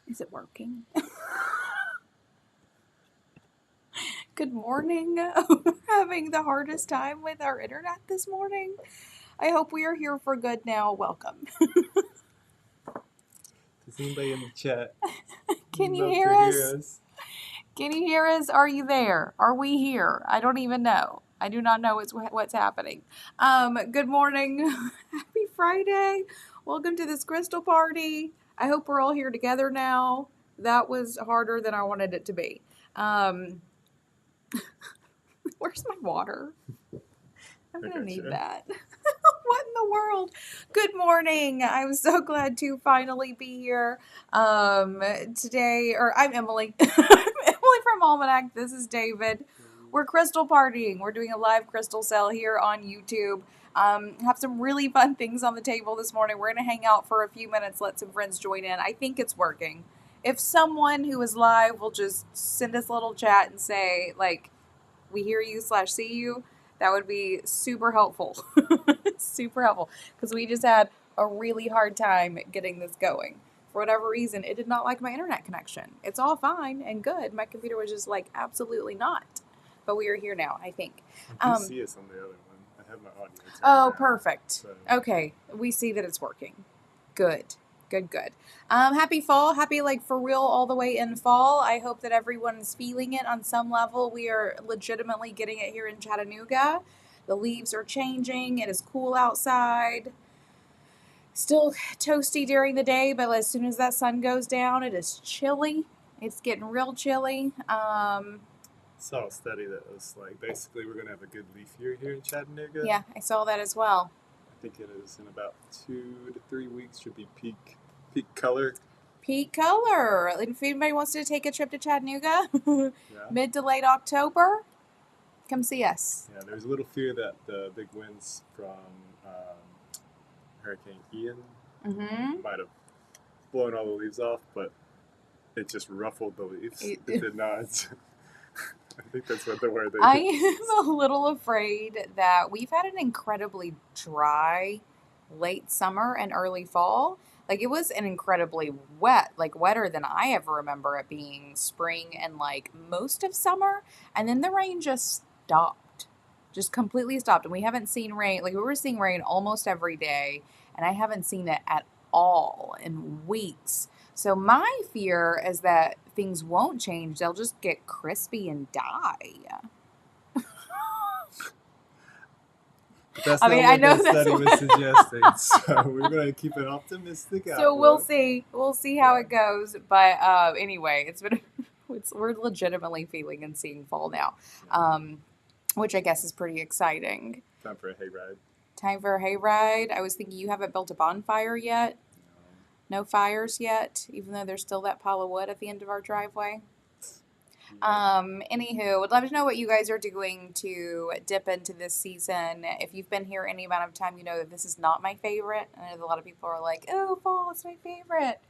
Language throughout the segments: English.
Is it working? Good morning. We're having the hardest time with our internet this morning. I hope we are here for good now. Welcome. Does anybody in the chat Can you love hear to us? hear us? Can you hear us? Are you there? Are we here? I don't even know. I do not know what's happening. Good morning. Happy Friday. Welcome to this crystal party. I hope we're all here together now. That was harder than I wanted it to be. Where's my water? I'm going to need that. What in the world? Good morning. I'm so glad to finally be here today. I'm Emily. I'm Emily from Almanac. This is David. We're crystal partying. We're doing a live crystal sale here on YouTube. Have some really fun things on the table this morning. We're going to hang out for a few minutes, let some friends join in. I think it's working. If someone who is live will just send us a little chat and say, like, we hear you / see you, that would be super helpful. Super helpful. Because we just had a really hard time getting this going. For whatever reason, it did not like my internet connection. It's all fine and good. My computer was just like, absolutely not. But we are here now, I think. I can see us on the other one. I have my audio turned Oh, down, perfect. so- Okay, we see that it's working. Good. Happy fall. Happy, like, for real, all the way in fall. I hope that everyone's feeling it on some level. We are legitimately getting it here in Chattanooga. The leaves are changing. It is cool outside. Still toasty during the day, but as soon as that sun goes down, it is chilly. It's getting real chilly. Saw a study that was like, basically we're going to have a good leaf year here in Chattanooga. Yeah, I saw that as well. I think it is in about 2 to 3 weeks should be peak color. Peak color. If anybody wants to take a trip to Chattanooga, Yeah. mid to late October, come see us. Yeah, there's a little fear that the big winds from Hurricane Ian might have blown all the leaves off, but it just ruffled the leaves. It did not. I think that's what the word they I am a little afraid that we've had an incredibly dry late summer and early fall. Like, it was an incredibly wet, like wetter than I ever remember it being spring and like most of summer. And then the rain just stopped, just completely stopped. And we haven't seen rain. Like, we were seeing rain almost every day, and I haven't seen it at all in weeks. So my fear is that things won't change. They'll just get crispy and die. But that's I not mean, what I know that that's study what- was suggesting. So we're going to keep an optimistic outlook. So we'll see. We'll see how it goes. But anyway, we're legitimately feeling and seeing fall now, which I guess is pretty exciting. Time for a hayride. Time for a hayride. I was thinking, you haven't built a bonfire yet. No fires yet, even though there's still that pile of wood at the end of our driveway. Anywho, would love to know what you guys are doing to dip into this season. If you've been here any amount of time, you know that this is not my favorite. I know a lot of people are like, oh, fall is my favorite.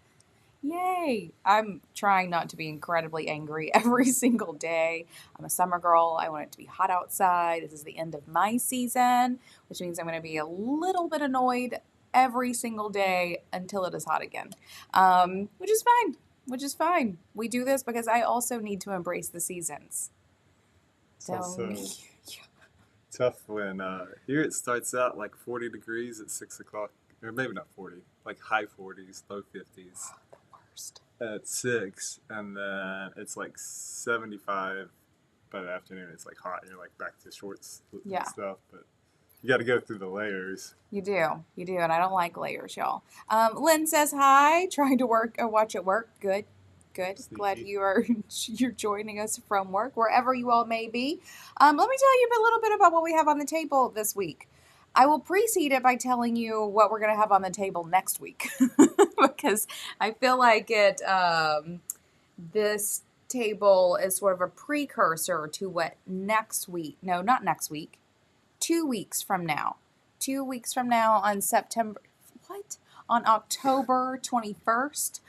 Yay. I'm trying not to be incredibly angry every single day. I'm a summer girl. I want it to be hot outside. This is the end of my season, which means I'm going to be a little bit annoyed every single day until it is hot again, which is fine. We do this because I also need to embrace the seasons. It's also tough when here it starts out like 40 degrees at 6 o'clock, or maybe not 40, like high 40s, low 50s. The worst. At 6, and then it's like 75 by the afternoon. It's like hot, and you're like back to shorts and stuff, but you got to go through the layers. You do, and I don't like layers, y'all. Lynn says hi, trying to watch at work. Good. Sneaky. Glad you're joining us from work, wherever you all may be. Let me tell you a little bit about what we have on the table this week. I will precede it by telling you what we're going to have on the table next week, because I feel like this table is sort of a precursor to what next week. No, not next week. 2 weeks from now. 2 weeks from now on on October 21st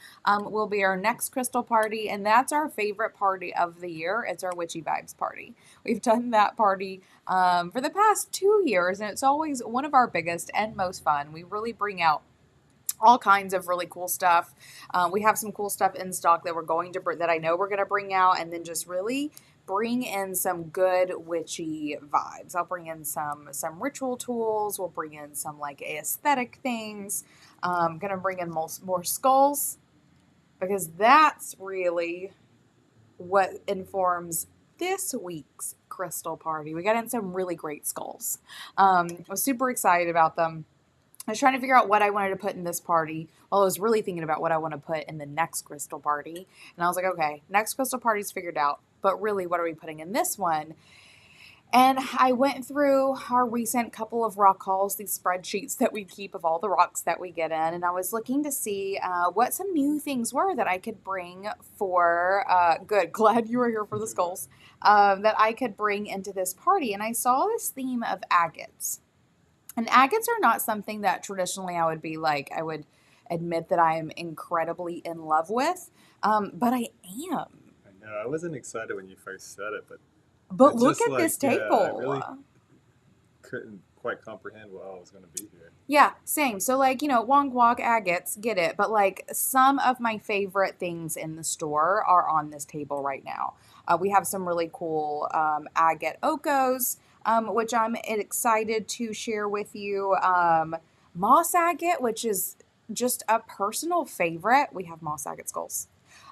will be our next crystal party, and that's our favorite party of the year. It's our Witchy Vibes party. We've done that party for the past 2 years, and it's always one of our biggest and most fun. We really bring out all kinds of really cool stuff. We have some cool stuff in stock that that I know we're going to bring out, and then just really bring in some good witchy vibes. I'll bring in some ritual tools. We'll bring in some like aesthetic things. Gonna bring in more skulls, because that's really what informs this week's crystal party. We got in some really great skulls. I was super excited about them. I was trying to figure out what I wanted to put in this party. Well, I was really thinking about what I want to put in the next crystal party. And I was like, okay, next crystal party's figured out. But really, what are we putting in this one? And I went through our recent couple of rock hauls, these spreadsheets that we keep of all the rocks that we get in. And I was looking to see what some new things were that I could bring for, glad you were here for the skulls, that I could bring into this party. And I saw this theme of agates. And agates are not something that traditionally I would admit that I am incredibly in love with, but I am. I know. I wasn't excited when you first said it, but look at this table. Yeah, I really couldn't quite comprehend what I was going to be here. Yeah, same. So Wong Wok agates, get it. But some of my favorite things in the store are on this table right now. We have some really cool agate okos, which I'm excited to share with you. Moss agate, which is just a personal favorite. We have moss agate skulls.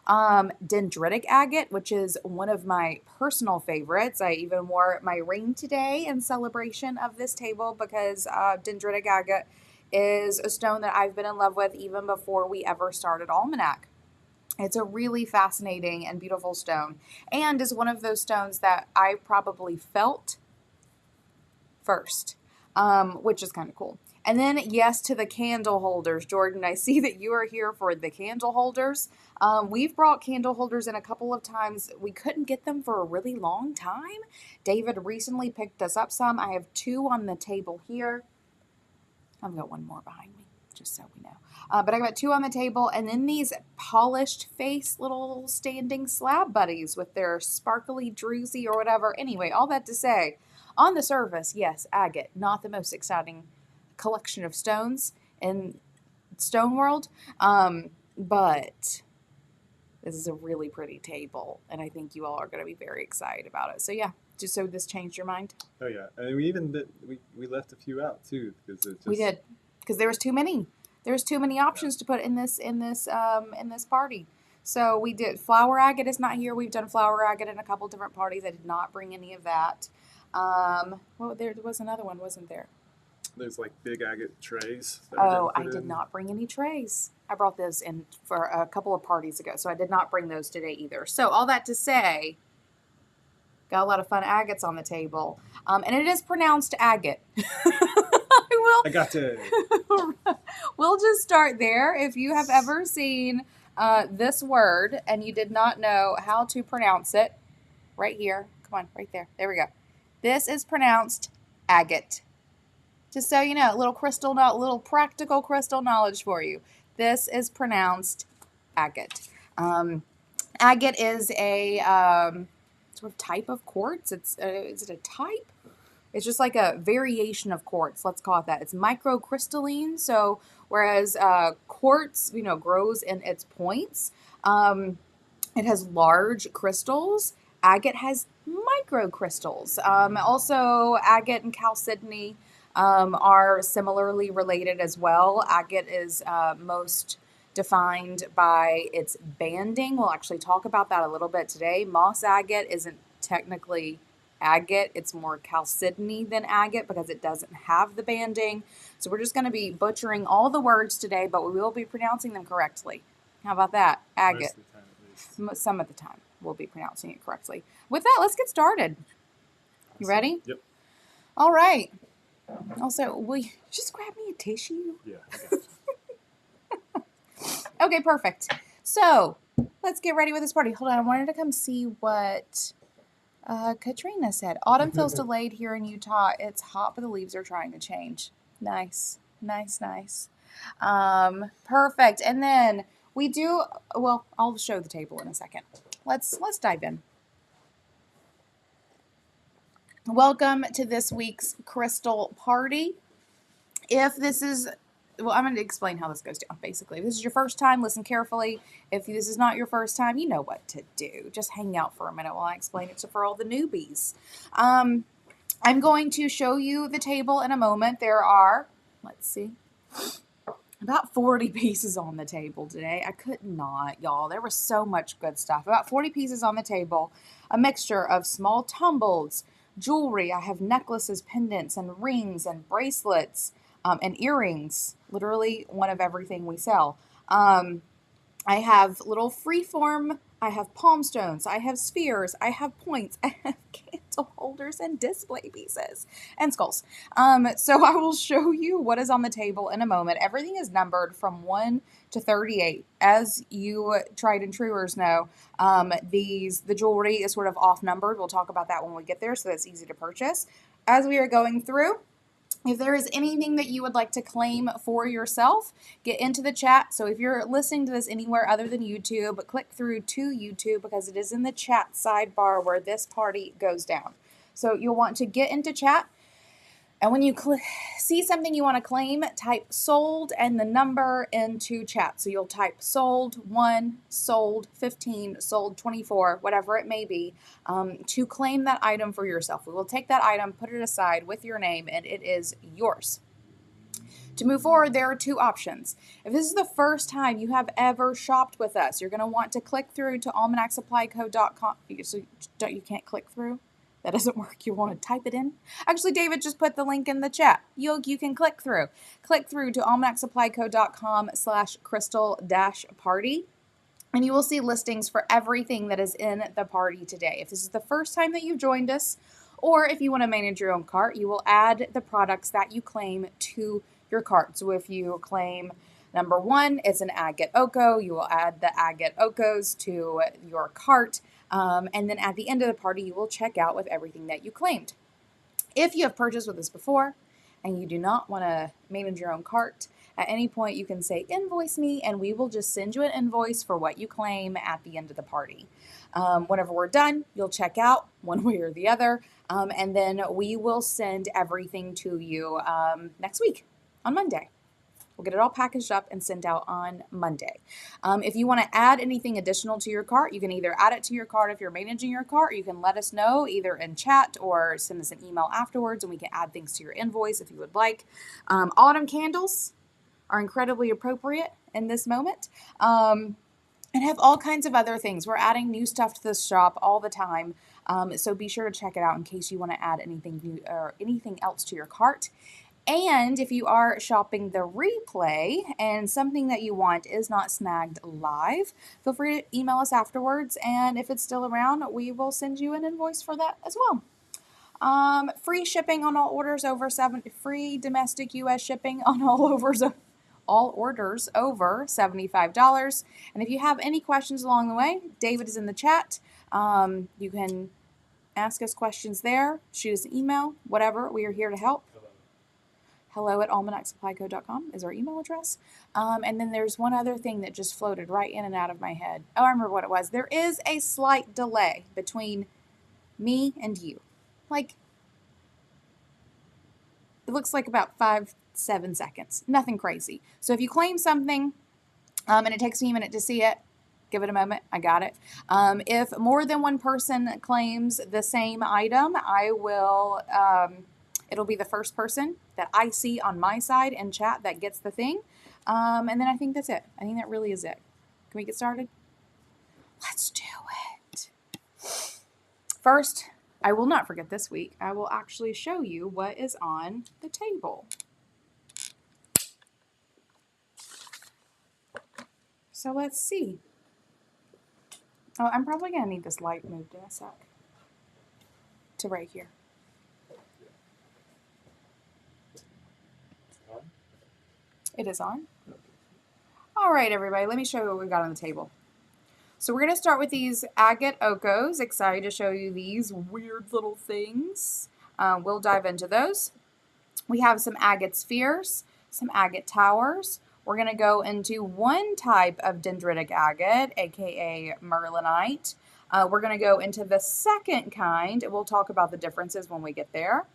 Dendritic agate, which is one of my personal favorites. I even wore my ring today in celebration of this table because dendritic agate is a stone that I've been in love with even before we ever started Almanac. It's a really fascinating and beautiful stone, and is one of those stones that I probably felt first, which is kind of cool. And then, yes, to the candle holders. Jordan, I see that you are here for the candle holders. We've brought candle holders in a couple of times. We couldn't get them for a really long time. David recently picked us up some. I have 2 on the table here. I've got 1 more behind me, just so we know. But I got 2 on the table. And then these polished face little standing slab buddies with their sparkly druzy or whatever. Anyway, all that to say, on the surface, yes, agate, not the most exciting collection of stones in stone world, but this is a really pretty table, and I think you all are going to be very excited about it. So yeah, just so this changed your mind. Oh yeah, and we even we left a few out too because we did, because there was too many. There's too many options to put in this party. So we did. Flower agate is not here. We've done flower agate in a couple different parties. I did not bring any of that. Well, there was another one, wasn't there? There's big agate trays. I did not bring any trays. I brought those in for a couple of parties ago, so I did not bring those today either. So all that to say, got a lot of fun agates on the table. And it is pronounced agate. Agate. We'll just start there. If you have ever seen this word and you did not know how to pronounce it, right here. Come on, right there. There we go. This is pronounced agate. Just so you know, little practical crystal knowledge for you. This is pronounced agate. Agate is a sort of type of quartz. Is it a type? It's just like a variation of quartz. Let's call it that. It's microcrystalline. So whereas quartz, grows in its points, it has large crystals. Agate has microcrystals. Also, agate and chalcedony are similarly related as well. Agate is most defined by its banding. We'll actually talk about that a little bit today. Moss agate isn't technically agate. It's more chalcedony than agate because it doesn't have the banding. So we're just going to be butchering all the words today, but we will be pronouncing them correctly. How about that? Agate. Most of the time, at least. Some of the time we'll be pronouncing it correctly. With that, let's get started. You ready? Yep. All right. Also, will you just grab me a tissue? Yeah, I got you. Okay, perfect. So, let's get ready with this party. Hold on, I wanted to come see what Katrina said. Autumn feels delayed here in Utah. It's hot, but the leaves are trying to change. Nice. Perfect. And then we do, well, I'll show the table in a second. Let's dive in. Welcome to this week's crystal party. If this is well, I'm going to explain how this goes down, basically. If this is your first time, listen carefully. If this is not your first time, you know what to do. Just hang out for a minute while I explain it for all the newbies. I'm going to show you the table in a moment. There are, let's see, about 40 pieces on the table today. I could not, y'all. There was so much good stuff. About 40 pieces on the table. A mixture of small tumbles, jewelry. I have necklaces, pendants, and rings, and bracelets, and earrings. Literally one of everything we sell. I have little freeform, I have palm stones, I have spheres, I have points, I have candle holders and display pieces and skulls. So I will show you what is on the table in a moment. Everything is numbered from 1 to 38. As you tried and truers know, the jewelry is sort of off numbered. We'll talk about that when we get there, so that's easy to purchase. As we are going through, if there is anything that you would like to claim for yourself, get into the chat. So if you're listening to this anywhere other than YouTube, click through to YouTube because it is in the chat sidebar where this party goes down. So you'll want to get into chat. And when you see something you want to claim, type sold and the number into chat. So you'll type sold 1, sold 15, sold 24, whatever it may be, to claim that item for yourself. We will take that item, put it aside with your name, and it is yours. To move forward, there are 2 options. If this is the first time you have ever shopped with us, you're going to want to click through to almanacsupplyco.com. So you can't click through? That doesn't work. You want to type it in? Actually, David just put the link in the chat. You can click through. Click through to almanacsupplyco.com/crystal-party. And you will see listings for everything that is in the party today. If this is the first time that you've joined us, or if you want to manage your own cart, you will add the products that you claim to your cart. So if you claim number 1, it's an agate oko, you will add the agate okos to your cart. And then at the end of the party, you will check out with everything that you claimed. If you have purchased with us before and you do not want to manage your own cart, at any point you can say invoice me and we will just send you an invoice for what you claim at the end of the party. Whenever we're done, you'll check out one way or the other, and then we will send everything to you next week on Monday. We'll get it all packaged up and sent out on Monday. If you want to add anything additional to your cart, you can either add it to your cart if you're managing your cart, or you can let us know either in chat or send us an email afterwards and we can add things to your invoice if you would like. Autumn candles are incredibly appropriate in this moment. And have all kinds of other things. We're adding new stuff to this shop all the time. So be sure to check it out in case you want to add anything new or anything else to your cart. And if you are shopping the replay and something that you want is not snagged live, feel free to email us afterwards. And if it's still around, we will send you an invoice for that as well. Free shipping on all orders over free domestic U.S. shipping on all orders over $75. And if you have any questions along the way, David is in the chat. You can ask us questions there, shoot us an email, whatever. We are here to help. hello@almanacsupplyco.com is our email address. And then there's one other thing that just floated right in and out of my head. Oh, I remember what it was. There is a slight delay between me and you. Like, it looks like about 5-7 seconds. Nothing crazy. So if you claim something and it takes me a minute to see it, give it a moment. I got it. If more than one person claims the same item, I will... it'll be the first person that I see on my side in chat that gets the thing. And then I think that's it. I think that really is it. Can we get started? Let's do it. First, I will not forget this week. I will actually show you what is on the table. So let's see. Oh, I'm probably going to need this light moved in a sec. To right here. It is on. All right, everybody, let me show you what we've got on the table. So we're going to start with these agate okos. Excited to show you these weird little things. We'll dive into those. We have some agate spheres, some agate towers. We're going to go into one type of dendritic agate, aka Merlinite. We're going to go into the second kind. We'll talk about the differences when we get there.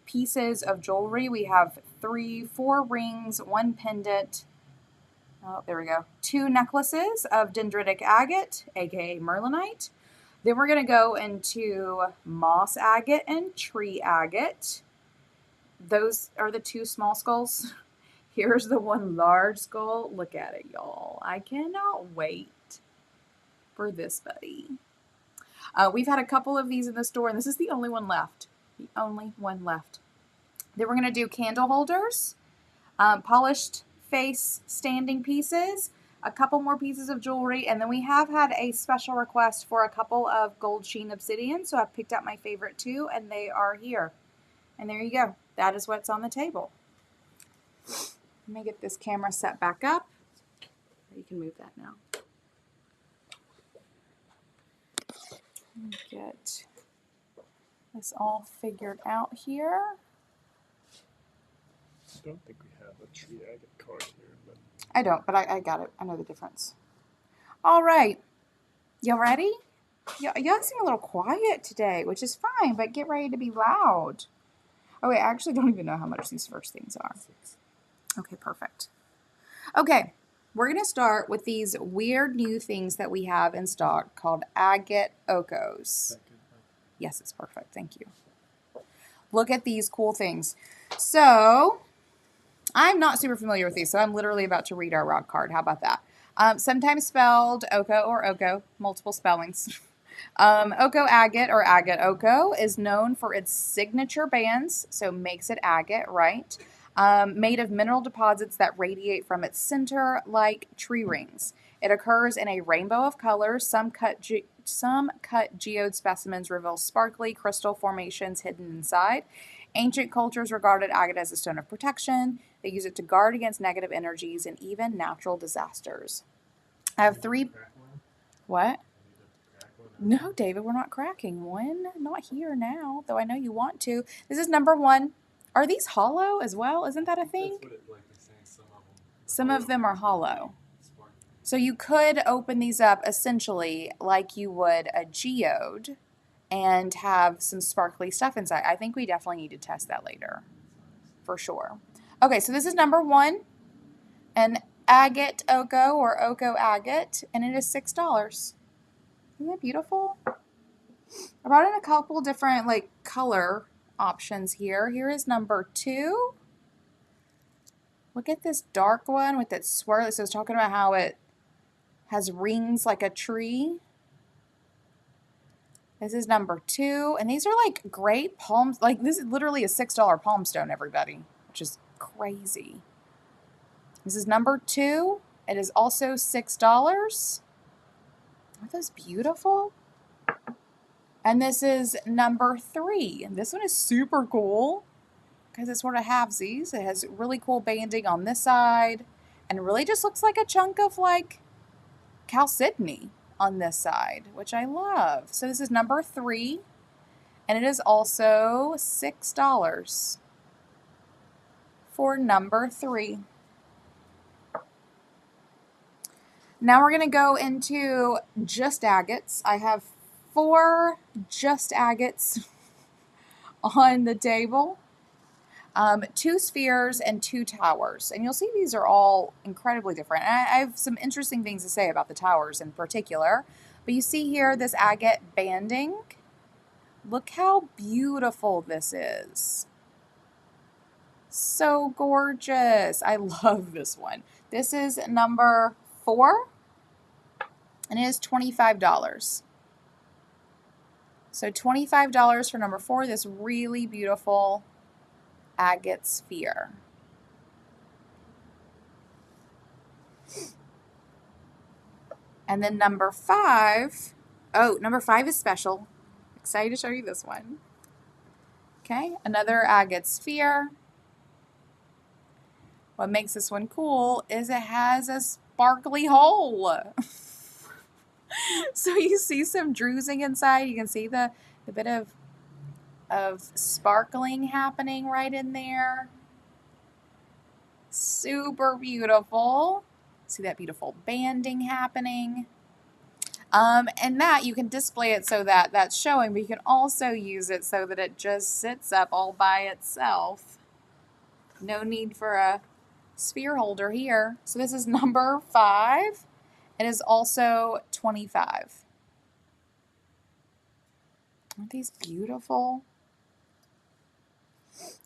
Pieces of jewelry. We have 4 rings, 1 pendant. Oh, there we go. 2 necklaces of dendritic agate, aka Merlinite. Then we're going to go into moss agate and tree agate. Those are the 2 small skulls. Here's the 1 large skull. Look at it, y'all. I cannot wait for this buddy. We've had a couple of these in the store, and this is the only one left. The only one left. Then we're going to do candle holders, polished face standing pieces, a couple more pieces of jewelry, and then we have had a special request for a couple of gold sheen obsidian, so I've picked out my favorite 2, and they are here. And there you go. That is what's on the table. Let me get this camera set back up. You can move that now. Get this all figured out here. I don't think we have a tree agate card here, but I don't, but I got it. I know the difference. All right. Y'all ready? Y'all seem a little quiet today, which is fine, but get ready to be loud. Oh, wait, I actually don't even know how much these first things are. 6. Okay, perfect. Okay, we're going to start with these weird new things that we have in stock called agate okos. Yes, it's perfect. Thank you. Look at these cool things. So, I'm not super familiar with these, so I'm literally about to read our rock card. How about that? Sometimes spelled Oko or Oko, multiple spellings. Oko agate or agate Oko is known for its signature bands, so makes it agate, right? Made of mineral deposits that radiate from its center like tree rings. It occurs in a rainbow of colors. Some cut geode specimens reveal sparkly crystal formations hidden inside. Ancient cultures regarded agate as a stone of protection. They use it to guard against negative energies and even natural disasters. I have 3. What? No, David, we're not cracking one. Not here now, though I know you want to. This is number 1. Are these hollow as well? Isn't that a thing? That's what it, like they're saying, Some of them are hollow. So you could open these up essentially like you would a geode and have some sparkly stuff inside. I think we definitely need to test that later, for sure. Okay, so this is number 1, an agate Oko or Oko agate, and it is $6. Isn't that beautiful? I brought in a couple different like color options here. Here is number 2. Look at this dark one with its swirl. So it's talking about how it has rings like a tree. This is number 2. And these are like great palms. Like this is literally a $6 palm stone, everybody, which is crazy. This is number 2. It is also $6. Aren't those beautiful? And this is number 3. And this one is super cool because it sort of halvesies. It has really cool banding on this side. And it really just looks like a chunk of like chalcedony on this side, which I love. So this is number 3. And it is also $6 for number 3. Now we're going to go into just agates. I have 4 just agates on the table. 2 spheres and 2 towers. And you'll see these are all incredibly different. And I have some interesting things to say about the towers in particular. But you see here this agate banding. Look how beautiful this is. So gorgeous. I love this one. This is number 4. And it is $25. So $25 for number 4, this really beautiful agate sphere. And then number 5, number 5 is special. Excited to show you this one. Okay, another agate sphere. What makes this one cool is it has a sparkly hole. So you see some drusing inside. You can see the bit of sparkling happening right in there. Super beautiful. See that beautiful banding happening. And that you can display it so that that's showing, but you can also use it so that it just sits up all by itself. No need for a sphere holder here. So this is number 5. It is also 25. Aren't these beautiful?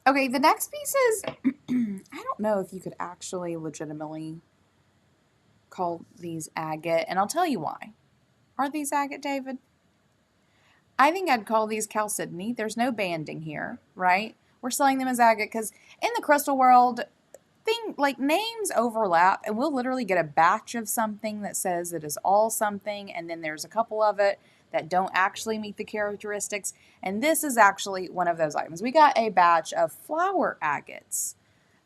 Okay, the next piece is, I don't know if you could actually legitimately call these agate, and I'll tell you why. Are these agate, David? I think I'd call these chalcedony. There's no banding here, right? We're selling them as agate because in the crystal world, like names overlap, and we'll literally get a batch of something that says it is all something, and then there's a couple of it that don't actually meet the characteristics, and this is actually one of those items. We got a batch of flower agates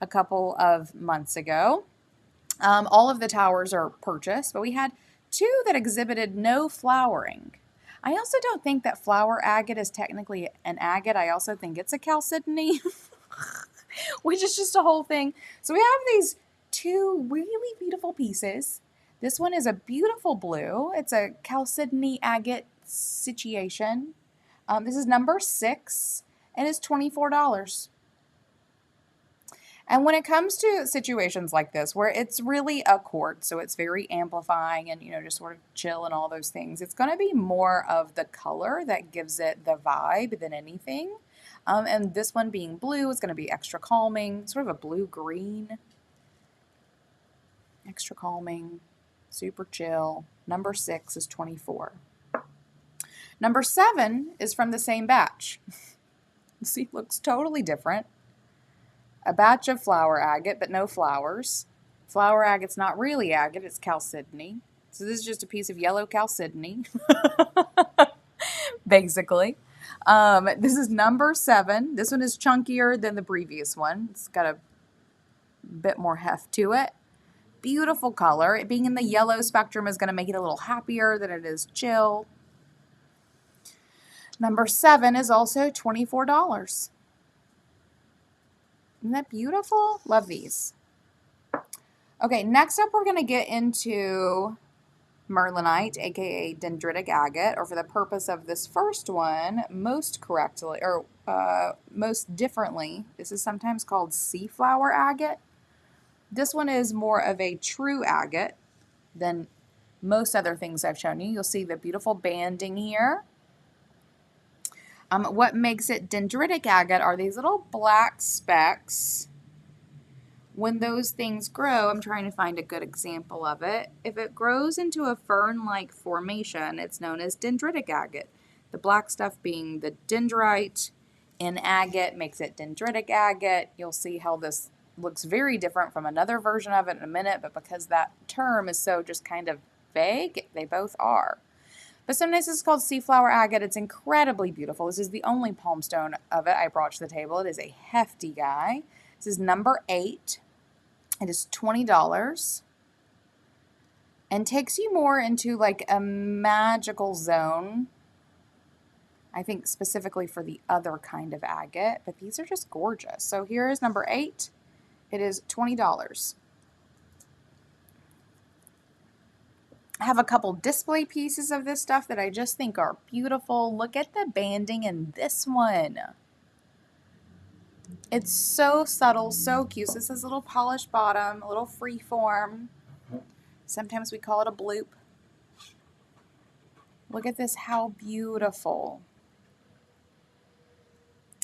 a couple of months ago. All of the towers are purchased, but we had 2 that exhibited no flowering. I also don't think that flower agate is technically an agate. I also think it's a chalcedony, which is just a whole thing. So we have these 2 really beautiful pieces. This one is a beautiful blue. It's a chalcedony agate situation. This is number 6 and it's $24. And when it comes to situations like this, where it's really a quartz, so it's very amplifying and, just sort of chill and all those things, it's going to be more of the color that gives it the vibe than anything. And this one being blue is going to be extra calming, sort of a blue-green. Extra calming, super chill. Number 6 is 24. Number 7 is from the same batch. See, looks totally different. A batch of flower agate, but no flowers. Flower agate's not really agate, it's chalcedony. So this is just a piece of yellow chalcedony, basically. This is number 7. This one is chunkier than the previous one. It's got a bit more heft to it. Beautiful color. It being in the yellow spectrum is going to make it a little happier than it is chill. Number 7 is also $24. Isn't that beautiful? Love these. Okay, next up we're going to get into Merlinite, aka dendritic agate, or for the purpose of this first one, most differently, this is sometimes called sea flower agate. This one is more of a true agate than most other things I've shown you. You'll see the beautiful banding here. What makes it dendritic agate are these little black specks. When those things grow, I'm trying to find a good example of it. If it grows into a fern-like formation, it's known as dendritic agate. The black stuff being the dendrite in agate makes it dendritic agate. You'll see how this looks very different from another version of it in a minute, but because that term is so just kind of vague, they both are. But sometimes it's called sea flower agate. It's incredibly beautiful. This is the only palm stone of it I brought to the table. It is a hefty guy. This is number 8. It is $20 and takes you more into like a magical zone. I think specifically for the other kind of agate, but these are just gorgeous. So here is number 8. It is $20. I have a couple display pieces of this stuff that I just think are beautiful. Look at the banding in this one. It's so subtle, so cute. So this is a little polished bottom, a little free form. Sometimes we call it a bloop. Look at this, how beautiful.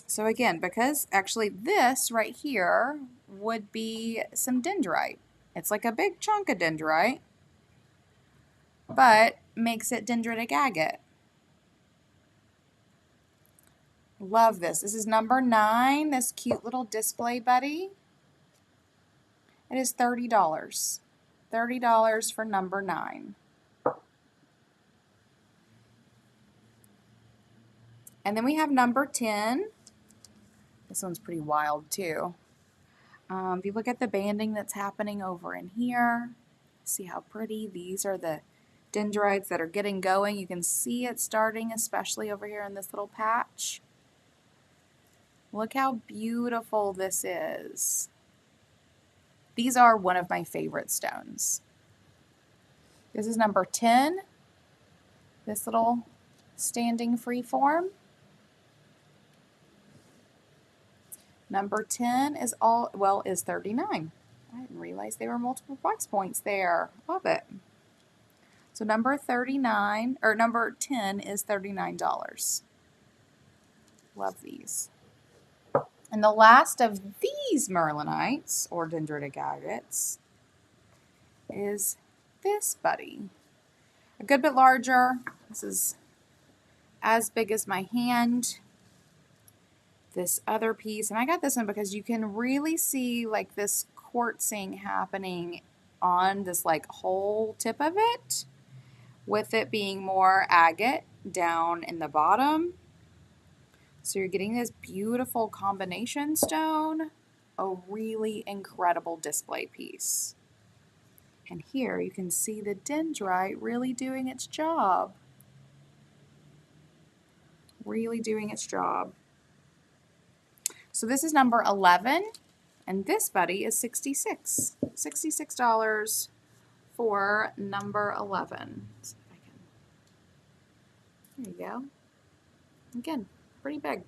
So again, because actually this right here would be some dendrite. It's like a big chunk of dendrite, but makes it dendritic agate. Love this. This is number 9, this cute little display buddy. It is $30. $30 for number 9. And then we have number 10. This one's pretty wild too. If you look at the banding that's happening over in here, see how pretty. These are the dendrites that are getting going. You can see it starting, especially over here in this little patch. Look how beautiful this is. These are one of my favorite stones. This is number 10. this little standing free form. Number 10 is is 39. I didn't realize there were multiple price points there. Love it. So number 10 is $39. Love these. And the last of these Merlinites, or dendritic agates, is this buddy. A good bit larger. This is as big as my hand. This other piece, and I got this one because you can really see like this quartzing happening on this like whole tip of it, with it being more agate down in the bottom. So you're getting this beautiful combination stone, a really incredible display piece. And here you can see the dendrite really doing its job. Really doing its job. So this is number 11, and this buddy is $66. $66 for number 11. Let's see if I can. There you go. Again, pretty big.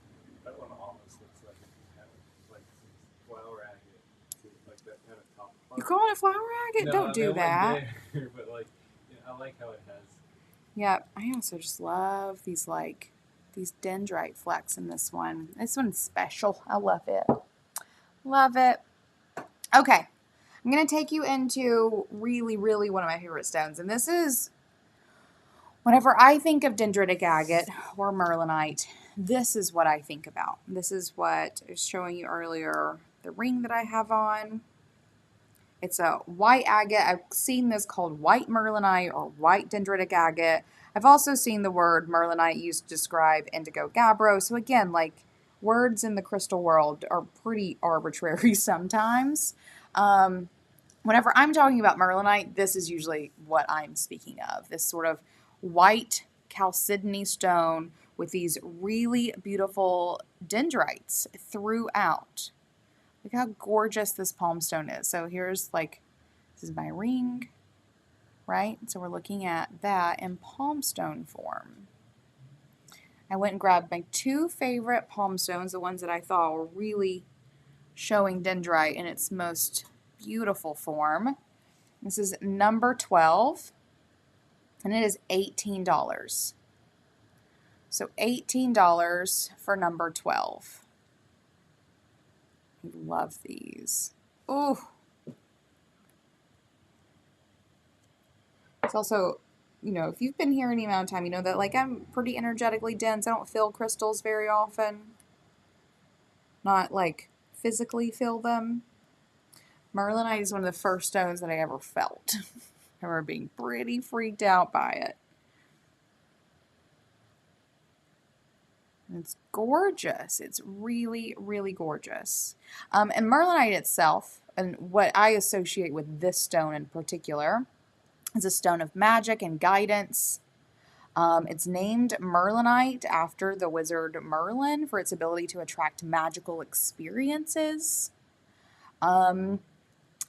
That one almost looks like it had like some flower agate, like that kind of top part. You calling it flower agate? No, Don't do that. Like there, but like, I like how it has. Yeah, I also just love these these dendrite flecks in this one. This one's special. I love it. Love it. Okay, I'm going to take you into really, really one of my favorite stones. And this is, whenever I think of dendritic agate or merlinite, this is what I think about. This is what I was showing you earlier, the ring that I have on. It's a white agate. I've seen this called white merlinite or white dendritic agate. I've also seen the word merlinite used to describe indigo gabbro. So again, like, words in the crystal world are pretty arbitrary sometimes. Whenever I'm talking about merlinite, this is usually what I'm speaking of. This sort of white chalcedony stone with these really beautiful dendrites throughout. Look how gorgeous this palm stone is. So here's this is my ring, right? So we're looking at that in palm stone form. I went and grabbed my two favorite palm stones, the ones that I thought were really showing dendrite in its most beautiful form. This is number 12, and it is $18. So $18 for number 12. I love these. Oh, it's also, if you've been here any amount of time, you know that I'm pretty energetically dense. I don't feel crystals very often. Not physically feel them. Merlinite is one of the first stones that I ever felt. I remember being pretty freaked out by it. It's gorgeous. It's really, really gorgeous. And merlinite itself, and what I associate with this stone in particular, is a stone of magic and guidance. It's named Merlinite after the wizard Merlin for its ability to attract magical experiences.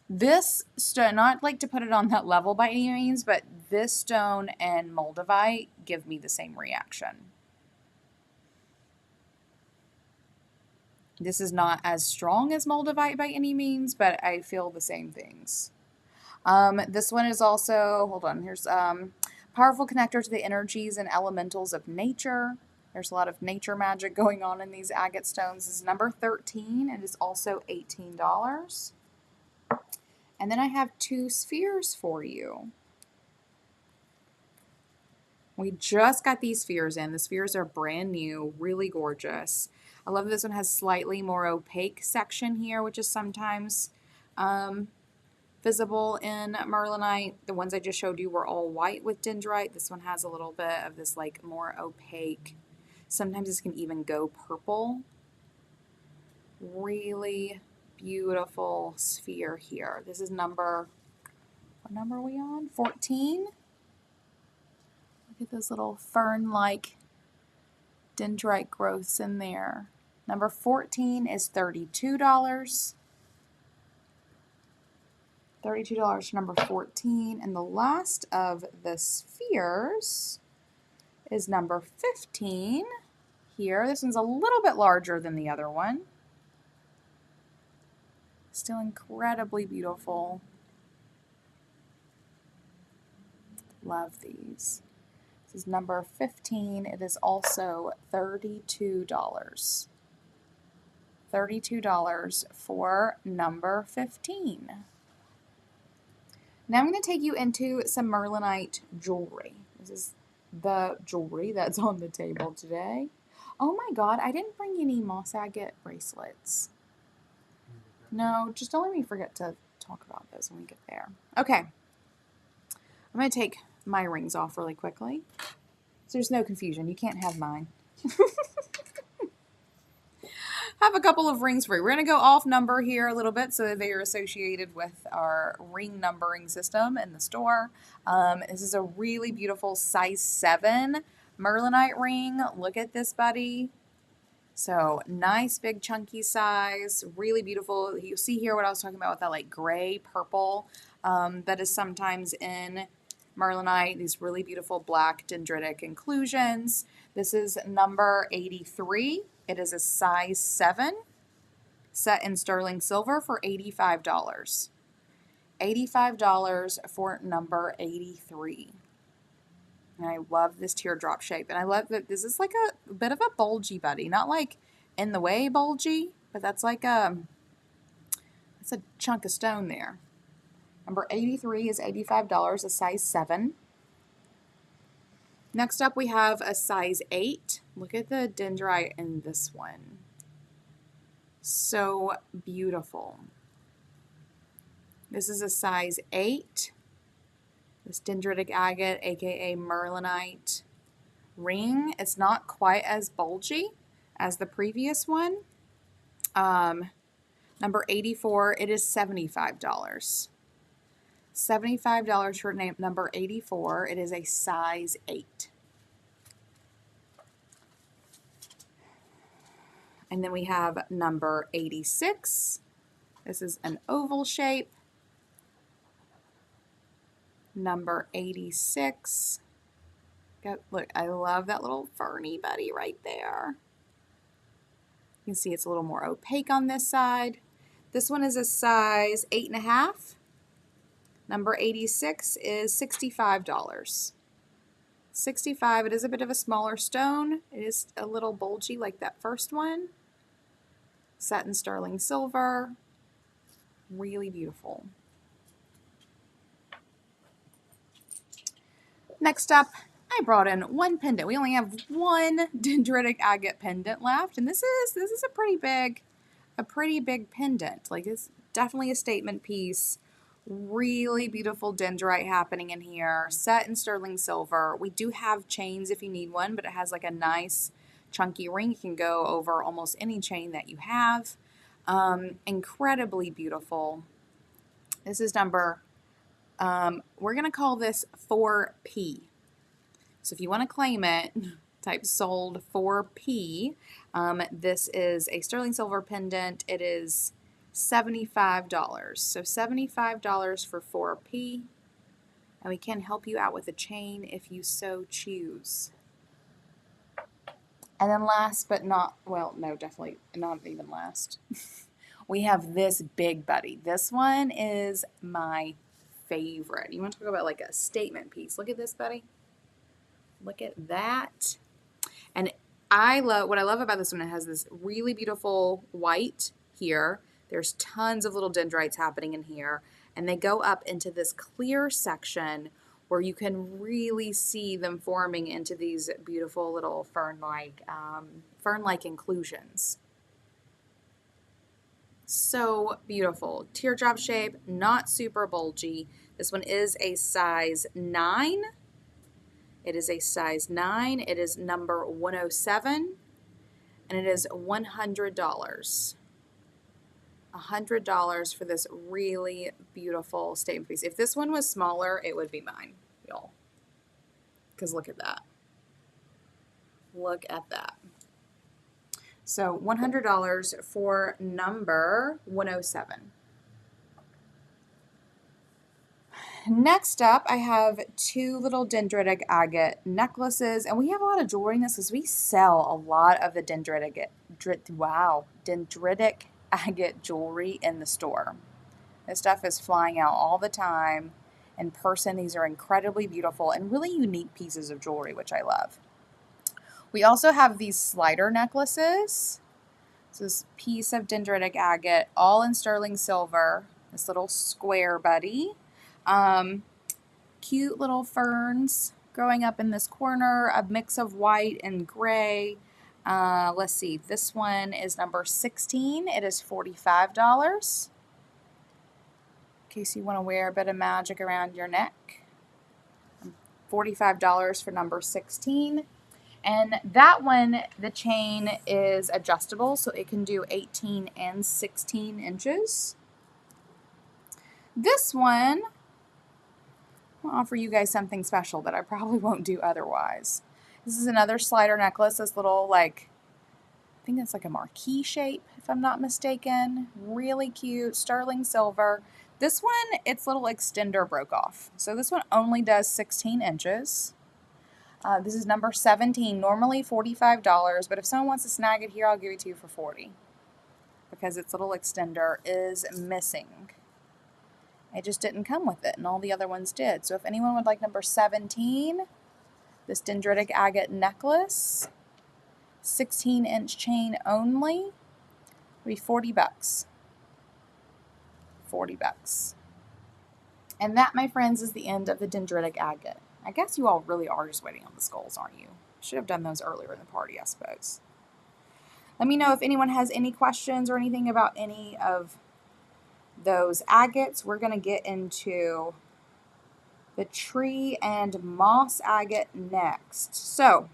This stone, not to put it on that level by any means, but this stone and moldavite give me the same reaction. This is not as strong as moldavite by any means, but I feel the same things. This one is also, hold on, here's powerful connector to the energies and elementals of nature. There's a lot of nature magic going on in these agate stones. This is number 13, and it's also $18. And then I have two spheres for you. We just got these spheres in. The spheres are brand new, really gorgeous. I love this one has slightly more opaque section here, which is sometimes visible in merlinite. The ones I just showed you were all white with dendrite. This one has a little bit of this more opaque. Sometimes this can even go purple. Really beautiful sphere here. This is what number are we on? 14. Look at those little fern-like dendrite growths in there. Number 14 is $32. $32 for number 14. And the last of the spheres is number 15 here. This one's a little bit larger than the other one. Still incredibly beautiful. Love these. This is number 15. It is also $32. $32 for number 15. Now I'm going to take you into some Merlinite jewelry. This is the jewelry that's on the table today. Oh my God, I didn't bring any moss agate bracelets. No, just don't let me forget to talk about those when we get there. Okay. I'm going to take my rings off really quickly. So there's no confusion. You can't have mine. Have a couple of rings for you. We're going to go off number here a little bit so that they are associated with our ring numbering system in the store. This is a really beautiful size 7 Merlinite ring. Look at this, buddy. So nice, big, chunky size, really beautiful. You see here what I was talking about with that like gray purple that is sometimes in Merlinite, these really beautiful black dendritic inclusions. This is number 83. It is a size 7 set in sterling silver for $85. $85 for number 83. And I love this teardrop shape. And I love that this is like a bit of a bulgy buddy. Not like in the way bulgy, but that's like that's a chunk of stone there. Number 83 is $85, a size 7. Next up we have a size 8. Look at the dendrite in this one. So beautiful. This is a size 8. This dendritic agate, aka Merlinite ring. It's not quite as bulgy as the previous one. Number 84, it is $75. $75 for number 84. It is a size 8. And then we have number 86. This is an oval shape. Number 86. Look, I love that little ferny buddy right there. You can see it's a little more opaque on this side. This one is a size 8.5. Number 86 is $65. $65. It is a bit of a smaller stone. It is a little bulgy like that first one. Set in sterling silver. Really beautiful. Next up, I brought in one pendant. We only have one dendritic agate pendant left, and this is a pretty big pendant. Like, it's definitely a statement piece. Really beautiful dendrite happening in here, set in sterling silver. We do have chains if you need one, but it has like a nice chunky ring. You can go over almost any chain that you have. Incredibly beautiful. This is number, we're going to call this 4P. So if you want to claim it, type sold 4P. This is a sterling silver pendant. It is $75. So $75 for 4P. And we can help you out with a chain if you so choose. And then last but not, well, no, definitely not even last. We have this big buddy. This one is my favorite. You want to talk about like a statement piece. Look at this, buddy. Look at that. And what I love about this one, it has this really beautiful white here. There's tons of little dendrites happening in here. And they go up into this clear section where you can really see them forming into these beautiful little fern-like inclusions. So beautiful. Teardrop shape, not super bulgy. This one is a size 9. It is a size 9. It is number 107, and it is $100. $100 for this really beautiful statement piece. If this one was smaller, it would be mine, y'all. Because look at that. Look at that. So $100 for number 107. Next up, I have two little dendritic agate necklaces, and we have a lot of jewelry in this because we sell a lot of the dendritic agate jewelry in the store. This stuff is flying out all the time. In person, these are incredibly beautiful and really unique pieces of jewelry, which I love. We also have these slider necklaces. So this piece of dendritic agate, all in sterling silver. This little square buddy. Cute little ferns growing up in this corner, a mix of white and gray. Let's see, this one is number 16. It is $45. In case you want to wear a bit of magic around your neck. $45 for number 16. And that one, the chain is adjustable, so it can do 18 and 16 inches. This one, I'll offer you guys something special that I probably won't do otherwise. This is another slider necklace, this little, like, I think it's like a marquee shape, if I'm not mistaken. Really cute, sterling silver. This one, its little extender broke off. So this one only does 16 inches. This is number 17, normally $45, but if someone wants to snag it here, I'll give it to you for $40 because its little extender is missing. It just didn't come with it, and all the other ones did. So if anyone would like number 17, this dendritic agate necklace, 16-inch chain only, it'll be $40. $40. And that, my friends, is the end of the dendritic agate. I guess you all really are just waiting on the skulls, aren't you? Should have done those earlier in the party, I suppose. Let me know if anyone has any questions or anything about any of those agates. We're going to get into the tree and moss agate next. So,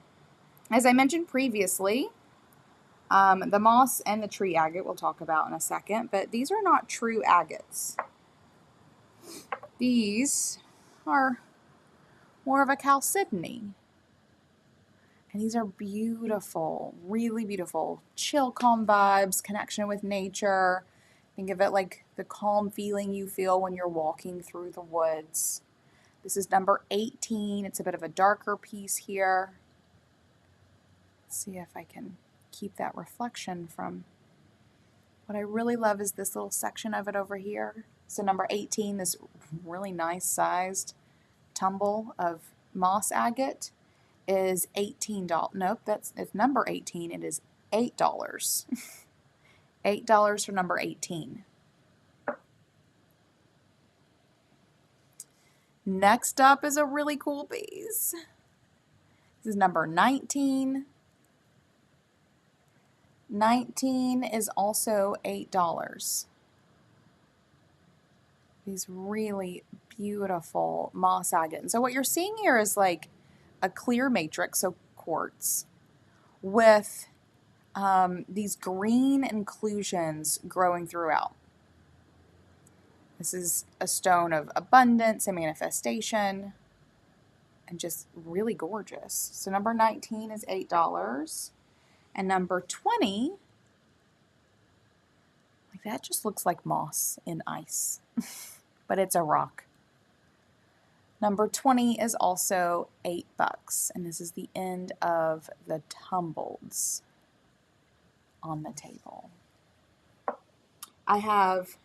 as I mentioned previously, the moss and the tree agate we'll talk about in a second, but these are not true agates. These are more of a chalcedony. And these are beautiful, really beautiful. Chill, calm vibes, connection with nature. Think of it like the calm feeling you feel when you're walking through the woods. This is number 18. It's a bit of a darker piece here. Let's see if I can keep that reflection from. What I really love is this little section of it over here. So number 18, this really nice sized tumble of moss agate is $18. Nope, it's number 18. It is $8. $8 for number 18. Next up is a really cool piece. This is number 19. 19 is also $8. These really beautiful moss agate. And so what you're seeing here is like a clear matrix, so quartz, with these green inclusions growing throughout. This is a stone of abundance and manifestation, and just really gorgeous. So number 19 is $8. And number 20, like that just looks like moss in ice, but it's a rock. Number 20 is also $8, and this is the end of the tumbleds on the table. I have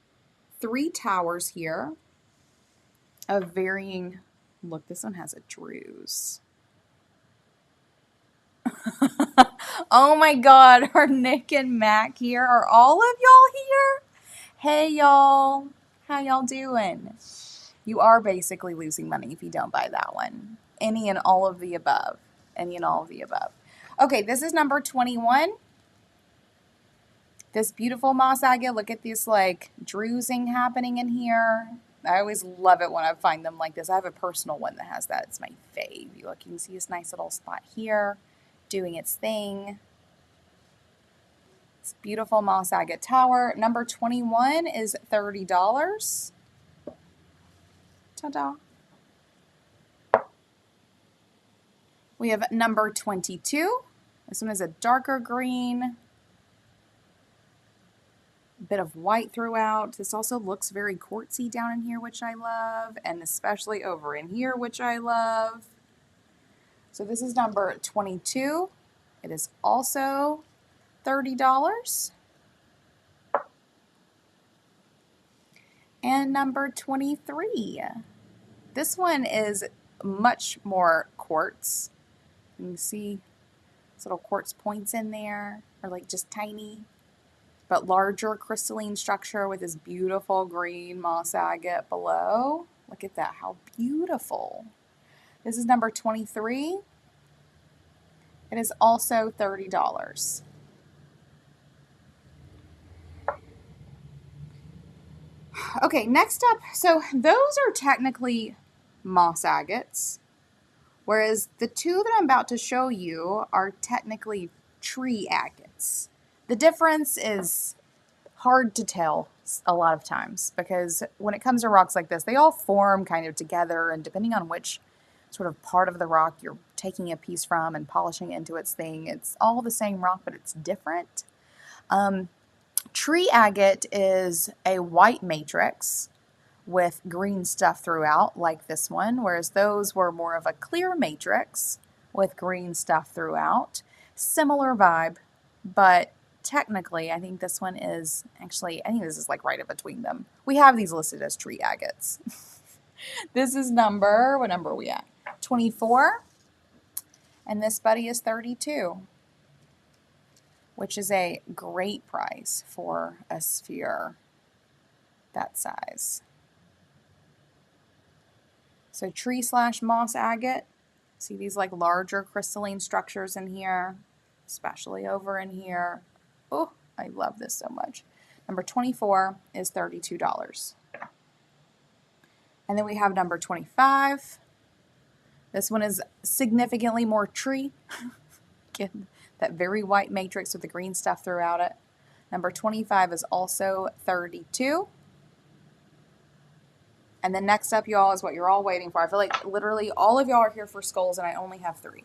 3 towers here of varying, look, this one has a druze. Oh my God, are Nick and Mac here? Are all of y'all here? Hey y'all, how y'all doing? You are basically losing money if you don't buy that one. Any and all of the above. Any and all of the above. Okay, this is number 21. This beautiful moss agate. Look at this like drusing happening in here. I always love it when I find them like this. I have a personal one that has that. It's my fave. Look, you can see this nice little spot here doing its thing. This beautiful moss agate tower. Number 21 is $30. Ta-da. We have number 22. This one is a darker green. bit of white throughout. This also looks very quartzy down in here, which I love, and especially over in here, which I love. So this is number 22. It is also $30. And number 23. This one is much more quartz. You can see these little quartz points in there, or like just tiny, but larger crystalline structure with this beautiful green moss agate below. Look at that, how beautiful. This is number 23. It is also $30. Okay, next up, so those are technically moss agates, whereas the two that I'm about to show you are technically tree agates. The difference is hard to tell a lot of times because when it comes to rocks like this, they all form kind of together, and depending on which sort of part of the rock you're taking a piece from and polishing it into its thing, it's all the same rock, but it's different. Tree agate is a white matrix with green stuff throughout, like this one, whereas those were more of a clear matrix with green stuff throughout. Similar vibe, but technically, I think this one is actually, I think this is like right in between them. We have these listed as tree agates. This is number, what number are we at? 24. And this buddy is 32, which is a great price for a sphere that size. So tree/moss agate. See these like larger crystalline structures in here, especially over in here. Oh, I love this so much. Number 24 is $32. And then we have number 25. This one is significantly more tree. Again, that very white matrix with the green stuff throughout it. Number 25 is also $32. And then next up, y'all, is what you're all waiting for. I feel like literally all of y'all are here for skulls, and I only have 3.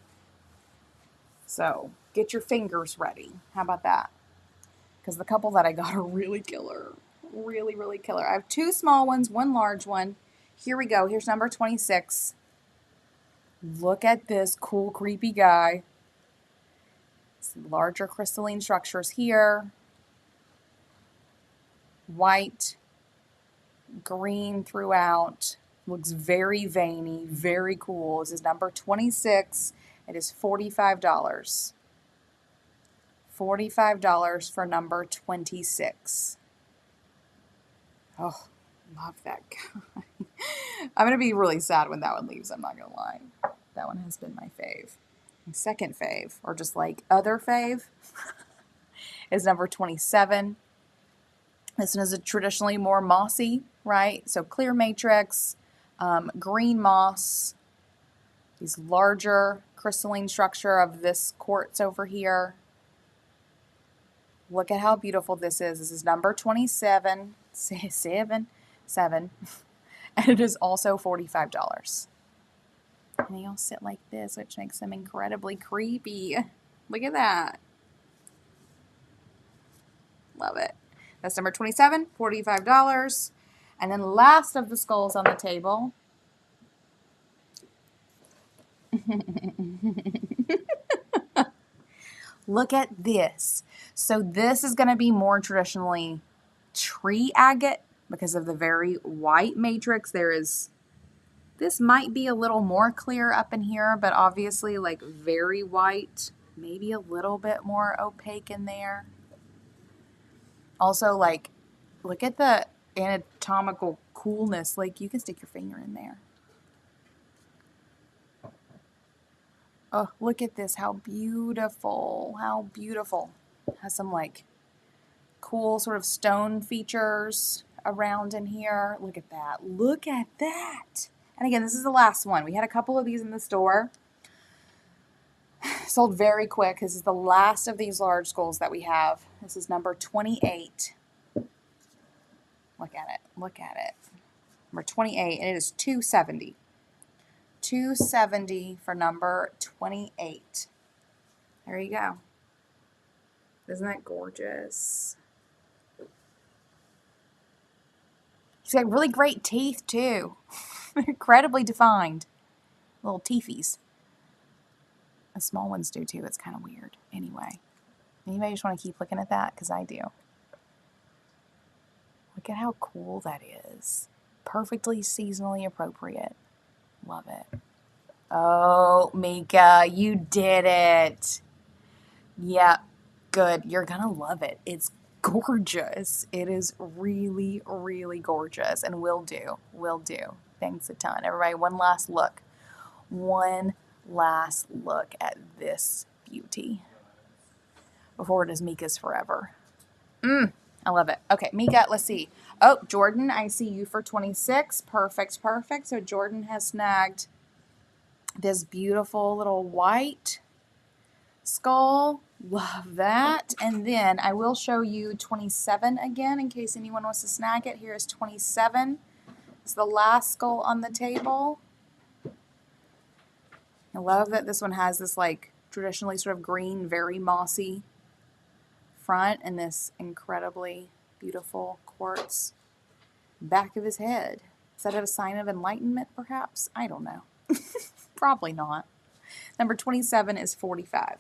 So get your fingers ready. How about that? Because the couple that I got are really killer. Really, really killer. I have 2 small ones, 1 large one. Here we go. Here's number 26. Look at this cool, creepy guy. Some larger crystalline structures here. White, green throughout. Looks very veiny, very cool. This is number 26. It is $45. $45 for number 26. Oh, love that guy. I'm going to be really sad when that one leaves, I'm not going to lie. That one has been my fave. My second fave, or just like other fave, is number 27. This one is a traditionally more mossy, right? So clear matrix, green moss, these larger crystalline structure of this quartz over here. Look at how beautiful this is. This is number 27, 7, and it is also $45. And they all sit like this, which makes them incredibly creepy. Look at that. Love it. That's number 27, $45. And then last of the skulls on the table. Look at this. So this is going to be more traditionally tree agate because of the very white matrix. This might be a little more clear up in here, but obviously like very white, maybe a little bit more opaque in there. Also, like, look at the anatomical coolness. Like, you can stick your finger in there. Oh, look at this. How beautiful. How beautiful. Has some, like, cool sort of stone features around in here. Look at that. Look at that. And again, this is the last one. We had a couple of these in the store. Sold very quick. This is the last of these large skulls that we have. This is number 28. Look at it. Look at it. Number 28, and it is $270. $270 for number 28. There you go. Isn't that gorgeous? She's got really great teeth, too. Incredibly defined. Little teethies. The small ones do, too. It's kind of weird. Anyway. Anybody just want to keep looking at that? Because I do. Look at how cool that is. Perfectly seasonally appropriate. Love it. Oh, Mika, you did it. Yeah, good. You're going to love it. It's gorgeous. It is really, really gorgeous. And will do. Will do. Thanks a ton. Everybody, one last look. One last look at this beauty before it is Mika's forever. I love it. Okay, Mika, let's see. Oh, Jordan, I see you for 26. Perfect, perfect. So Jordan has snagged this beautiful little white skull. Love that. And then I will show you 27 again in case anyone wants to snag it. Here is 27. It's the last skull on the table. I love that this one has this like traditionally sort of green, very mossy front and this incredibly beautiful quartz back of his head. Is that a sign of enlightenment, perhaps? I don't know. Probably not. Number 27 is 45.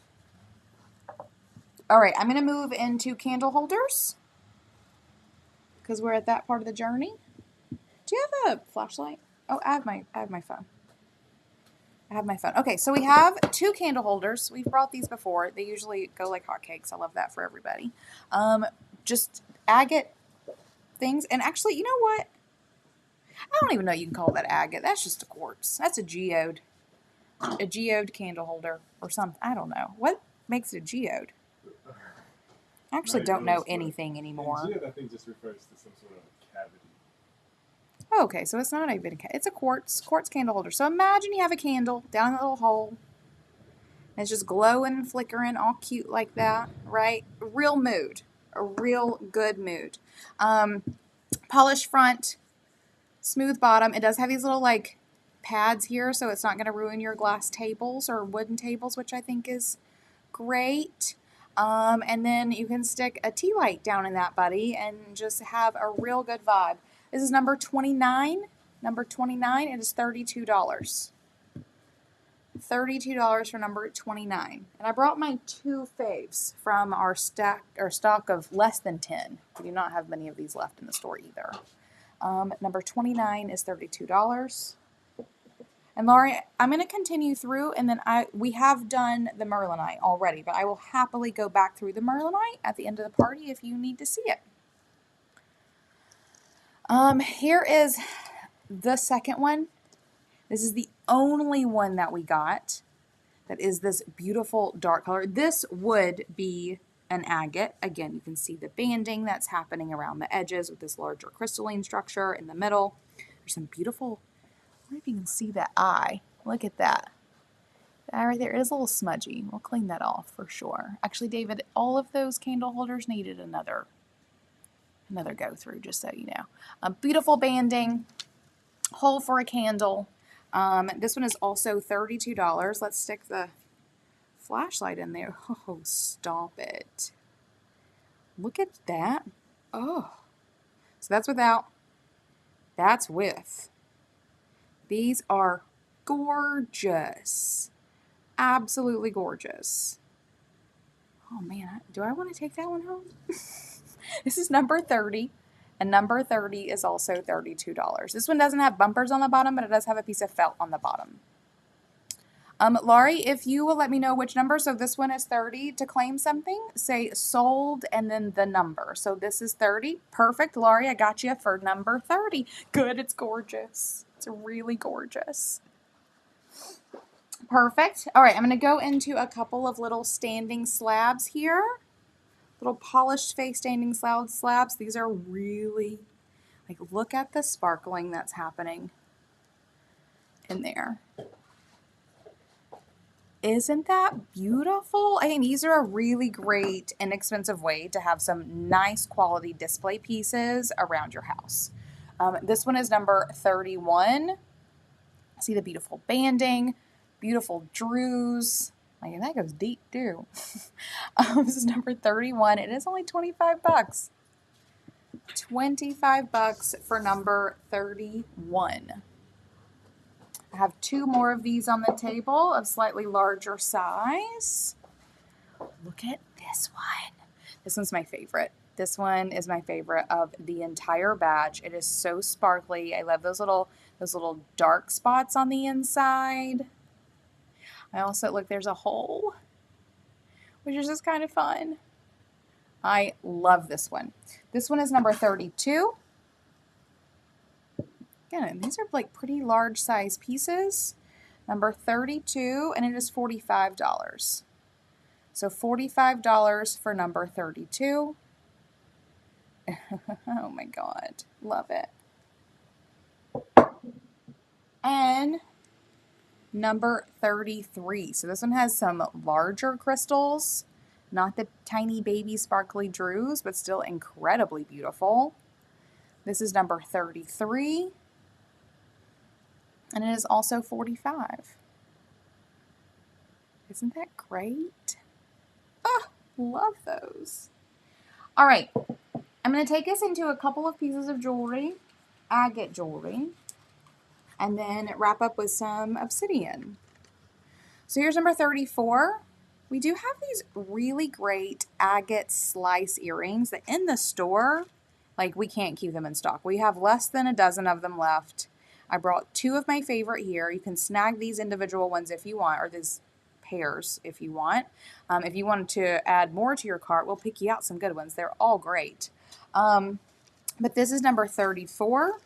All right, I'm going to move into candle holders because we're at that part of the journey. Do you have a flashlight? Oh, I have my phone. I have my phone. Okay, so we have 2 candle holders. We've brought these before. They usually go like hotcakes. I love that for everybody. Just agate things. And actually, you know what? I don't even know you can call that agate. That's just a quartz. That's a geode. A geode candle holder or something. I don't know. What makes it a geode? I actually don't know anything anymore. Geode, I think, just refers to some sort of cavity. Oh, okay, so it's not even it's a quartz candle holder. So imagine you have a candle down in a little hole. And it's just glowing and flickering, all cute like that, right? Real mood. A real good mood. Polished front, smooth bottom. It does have these little like pads here, so it's not going to ruin your glass tables or wooden tables, which I think is great. And then you can stick a tea light down in that, buddy, and just have a real good vibe. This is number 29. Number 29, it is $32. $32 for number 29. And I brought my 2 faves from our stock of less than 10. We do not have many of these left in the store either. Number 29 is $32. And Laurie, I'm going to continue through, and then we have done the Merlinite already, but I will happily go back through the Merlinite at the end of the party if you need to see it. Here is the second one. This is the only one that we got that is this beautiful dark color. This would be an agate. Again, you can see the banding that's happening around the edges with this larger crystalline structure in the middle. There's some beautiful, I wonder if you can see that eye. Look at that. That right there is a little smudgy. We'll clean that off for sure. Actually, David, all of those candle holders needed another go through, just so you know. Beautiful banding, hole for a candle. This one is also $32. Let's stick the flashlight in there. Oh, stop it. Look at that. Oh. So that's without. That's with. These are gorgeous. Absolutely gorgeous. Oh, man. Do I want to take that one home? This is number 30. And number 30 is also $32. This one doesn't have bumpers on the bottom, but it does have a piece of felt on the bottom. Laurie, if you will let me know which number, so this one is 30, to claim something, say sold and then the number. So this is 30. Perfect, Laurie, I got you for number 30. Good, it's gorgeous. It's really gorgeous. Perfect. All right, I'm going to go into a couple of little standing slabs here. Little polished face standing slabs. These are really, like, look at the sparkling that's happening in there. Isn't that beautiful? I think these are a really great, inexpensive way to have some nice quality display pieces around your house. This one is number 31. See the beautiful banding, beautiful drues. Like, that goes deep too. This is number 31. It is only $25. $25 for number 31. I have 2 more of these on the table of slightly larger size. Look at this one. This one's my favorite. This one is my favorite of the entire batch. It is so sparkly. I love those little dark spots on the inside. I also, look, there's a hole, which is just kind of fun. I love this one. This one is number 32. Again, these are like pretty large size pieces. Number 32, and it is $45. So $45 for number 32. Oh my God, love it. And number 33. So this one has some larger crystals, not the tiny baby sparkly drews, but still incredibly beautiful. This is number 33. And it is also $45. Isn't that great? Oh, love those. All right. I'm going to take us into a couple of pieces of jewelry, agate jewelry, and then wrap up with some obsidian. So here's number 34. We do have these really great agate slice earrings that in the store, like, we can't keep them in stock. We have less than a dozen of them left. I brought 2 of my favorite here. You can snag these individual ones if you want, or these pairs if you want. If you wanted to add more to your cart, we'll pick you out some good ones. They're all great. But this is number 34.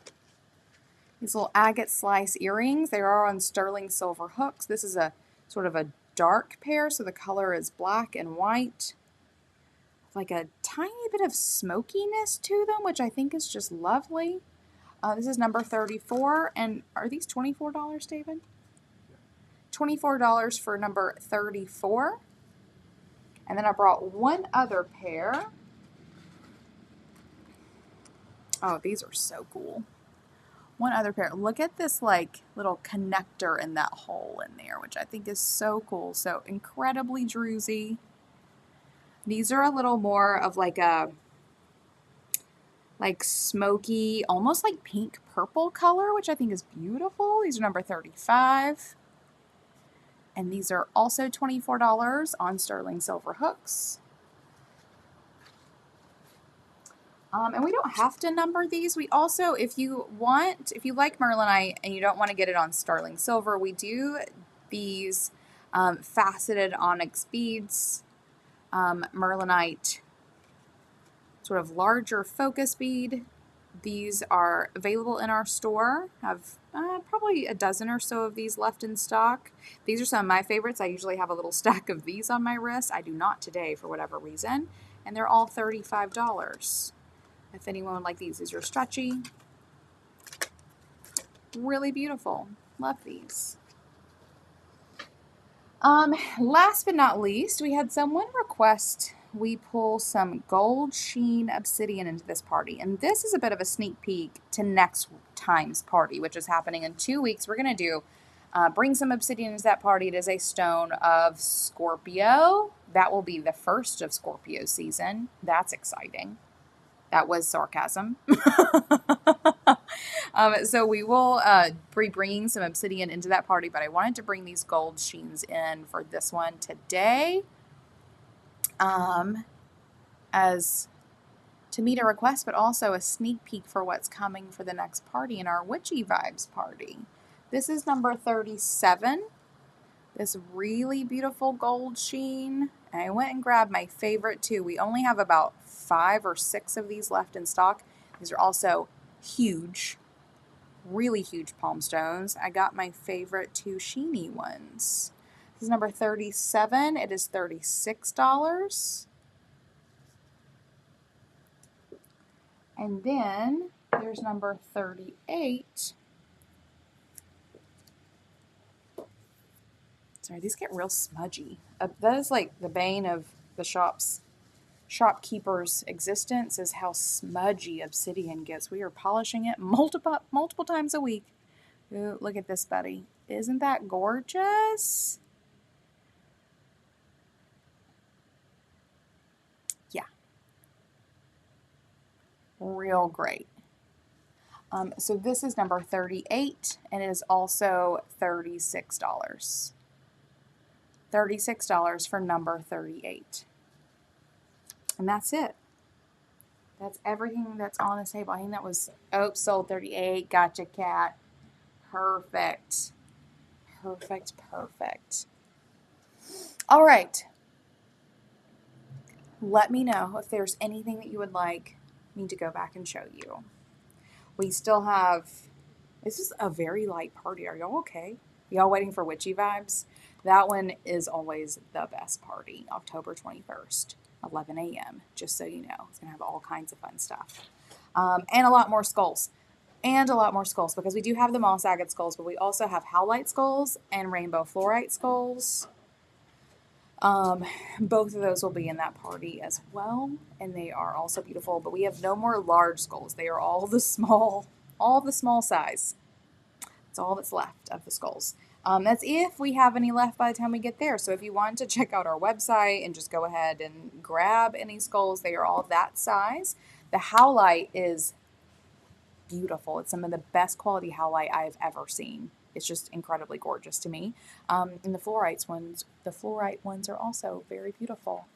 These little agate slice earrings. They are on sterling silver hooks. This is a sort of a dark pair, so the color is black and white. Like a tiny bit of smokiness to them, which I think is just lovely. This is number 34, and are these $24, David? $24 for number 34. And then I brought one other pair. Oh, these are so cool. One other pair. Look at this like little connector in that hole in there, which I think is so cool. So incredibly druzy. These are a little more of like a smoky, almost like pink purple color, which I think is beautiful. These are number 35. And these are also $24 on sterling silver hooks. And we don't have to number these. We also, if you like Merlinite and you don't want to get it on sterling silver, we do these faceted onyx beads, Merlinite sort of larger focus bead. These are available in our store. Have probably a dozen or so of these left in stock. These are some of my favorites. I usually have a little stack of these on my wrist. I do not today for whatever reason. And they're all $35. If anyone would like these are stretchy. Really beautiful. Love these. Last but not least, we had someone request we pull some gold sheen obsidian into this party. And this is a bit of a sneak peek to next time's party, which is happening in 2 weeks. We're going to bring some obsidian into that party. It is a stone of Scorpio. That will be the first of Scorpio season. That's exciting. That was sarcasm. So we will be bringing some obsidian into that party, but I wanted to bring these gold sheens in for this one today. As to meet a request, but also a sneak peek for what's coming for the next party in our Witchy Vibes party. This is number 37. This really beautiful gold sheen. And I went and grabbed my favorite too. We only have about 5 or 6 of these left in stock. These are also huge, really huge palm stones. I got my favorite 2 sheeny ones. This is number 37. It is $36. And then there's number 38. Sorry, these get real smudgy. That is like the bane of the shopkeeper's existence, is how smudgy obsidian gets. We are polishing it multiple times a week. Ooh, look at this, buddy. Isn't that gorgeous? Real great. So this is number 38, and it is also $36. $36 for number 38. And that's it. That's everything that's on this table. I think that was, sold 38. Gotcha, Cat. Perfect. Perfect, perfect. All right. Let me know if there's anything that you would like me to go back and show you. We still have, this is a very light party. Are y'all okay? Y'all waiting for witchy vibes? That one is always the best party. October 21st, 11 a.m. Just so you know. It's going to have all kinds of fun stuff. And a lot more skulls. And a lot more skulls, because we do have the moss agate skulls, but we also have howlite skulls and rainbow fluorite skulls. Both of those will be in that party as well, and they are also beautiful, but we have no more large skulls. They are all the small size. That's all that's left of the skulls. That's if we have any left by the time we get there. So if you want to check out our website and just go ahead and grab any skulls, they are all that size. The howlite is beautiful. It's some of the best quality howlite I've ever seen. It's just incredibly gorgeous to me. And the fluorite ones are also very beautiful.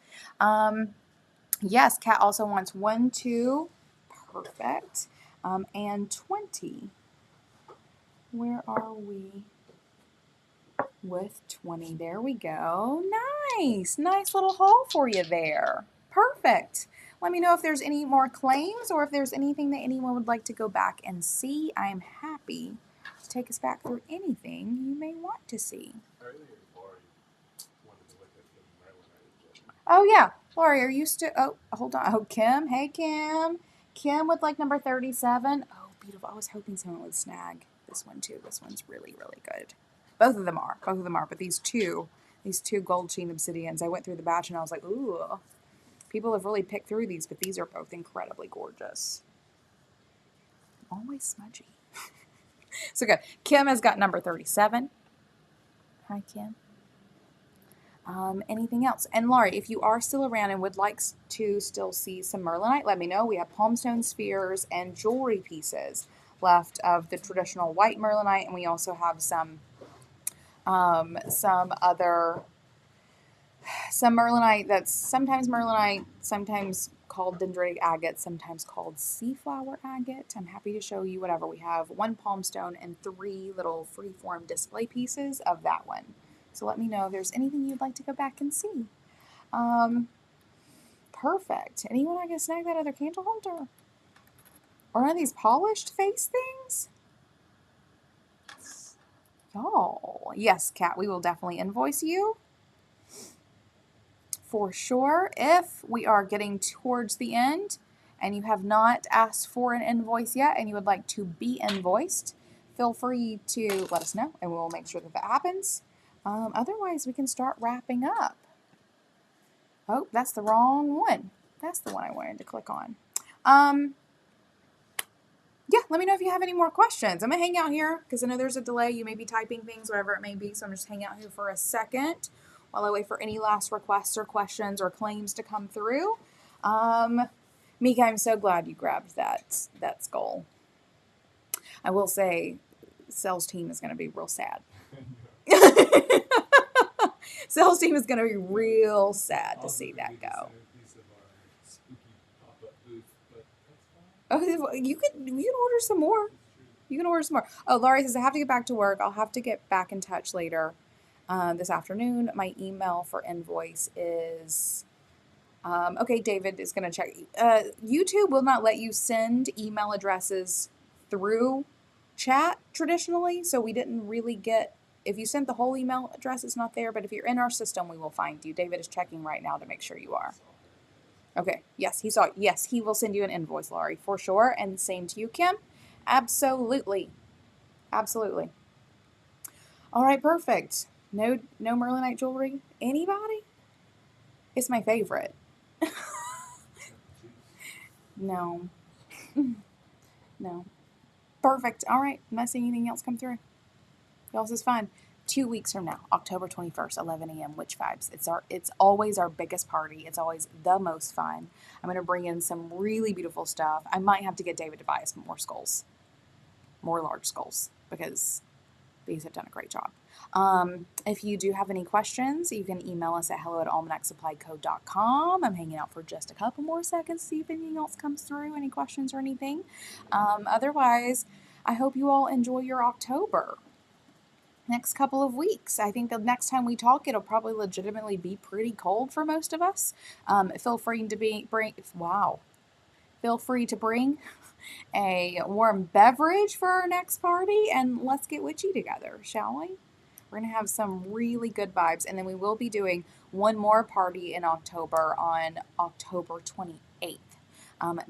Yes, Kat also wants 1, 2, perfect, and 20. Where are we with 20? There we go. Nice little haul for you there. Perfect. Let me know if there's any more claims or if there's anything that anyone would like to go back and see. I am happy to take us back through anything you may want to see. Oh, yeah. Laurie, are you still... Oh, hold on. Oh, Kim. Hey, Kim. Kim would like number 37. Oh, beautiful. I was hoping someone would snag this one, too. This one's really, really good. Both of them are. But these two gold sheen obsidians, I went through the batch and I was like, ooh. People have really picked through these, but these are both incredibly gorgeous. Always smudgy. So good. Kim has got number 37. Hi, Kim. Anything else? And Laurie, if you are still around and would like to still see some Merlinite, let me know. We have palmstone spheres and jewelry pieces left of the traditional white Merlinite, and we also have some Merlinite that's sometimes Merlinite, sometimes called dendritic agate, sometimes called sea flower agate. I'm happy to show you whatever. We have 1 palmstone and 3 little freeform display pieces of that one. So let me know if there's anything you'd like to go back and see. Perfect. Anyone I can snag that other candle holder? Or one of these polished face things? Y'all. Yes, Kat, we will definitely invoice you. For sure. If we are getting towards the end and you have not asked for an invoice yet and you would like to be invoiced, feel free to let us know and we'll make sure that that happens. Otherwise, we can start wrapping up. Oh, that's the wrong one. That's the one I wanted to click on. Yeah, let me know if you have any more questions. I'm going to hang out here because I know there's a delay. You may be typing things, whatever it may be. So I'm just hanging out here for a second while I wait for any last requests or questions or claims to come through. Mika, I'm so glad you grabbed that skull. I will say, Cell's team is going to be real sad. Cell's team is going to be real sad to see that go. Oh, you can order some more. You can order some more. Oh, Laurie says, I have to get back to work. I'll have to get back in touch later this afternoon. My email for invoice is... okay, David is going to check. YouTube will not let you send email addresses through chat traditionally, so we didn't really get... If you sent the whole email address, it's not there, but if you're in our system, we will find you. David is checking right now to make sure you are. Okay, yes, he saw it. Yes, he will send you an invoice, Laurie, for sure. And same to you, Kim. Absolutely. Absolutely. All right, perfect. No Merlinite jewelry? Anybody? It's my favorite. No. No. Perfect. All right. I'm not seeing anything else come through. Else is fine. 2 weeks from now, October 21st, 11 a.m. Witch Vibes. It's always our biggest party. It's always the most fun. I'm going to bring in some really beautiful stuff. I might have to get David to buy us more skulls, more large skulls, because these have done a great job. If you do have any questions, you can email us at hello@almanacsupplyco.com. I'm hanging out for just a couple more seconds to see if anything else comes through, any questions or anything. Otherwise, I hope you all enjoy your October. Next couple of weeks. I think the next time we talk, it'll probably legitimately be pretty cold for most of us. Feel free to bring a warm beverage for our next party, and let's get witchy together, shall we? We're going to have some really good vibes, and then we will be doing one more party in October on October 28th.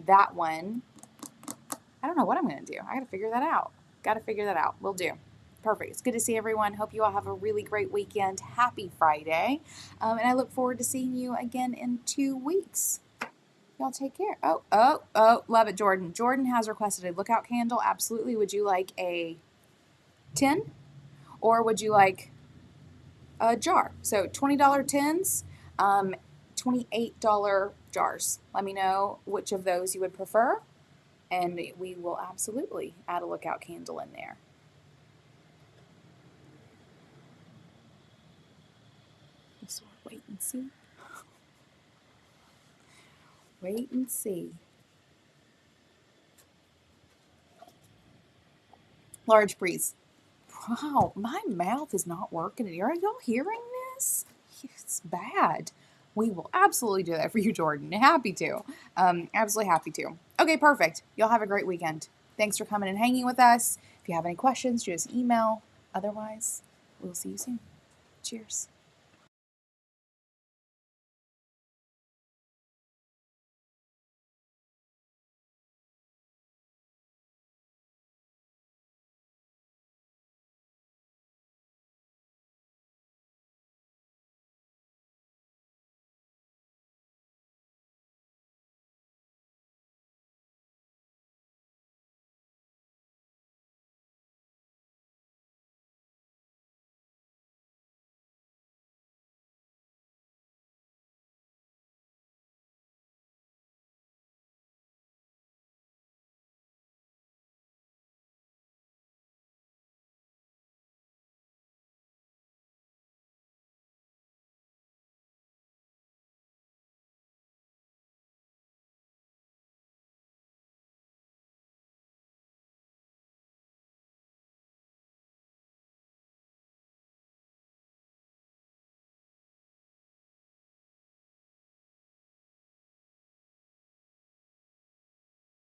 That one, I don't know what I'm going to do. I got to figure that out. We'll do. Perfect. It's good to see everyone. Hope you all have a really great weekend. Happy Friday. And I look forward to seeing you again in 2 weeks. Y'all take care. Oh, love it, Jordan. Jordan has requested a lookout candle. Absolutely. Would you like a tin? Or would you like a jar? So $20 tins, $28 jars. Let me know which of those you would prefer, and we will absolutely add a lookout candle in there. Just wait and see. Wait and see. Large breeze. Wow, my mouth is not working. Are y'all hearing this? It's bad. We will absolutely do that for you, Jordan. Happy to. Absolutely happy to. Okay, perfect. Y'all have a great weekend. Thanks for coming and hanging with us. If you have any questions, just email. Otherwise, we'll see you soon. Cheers.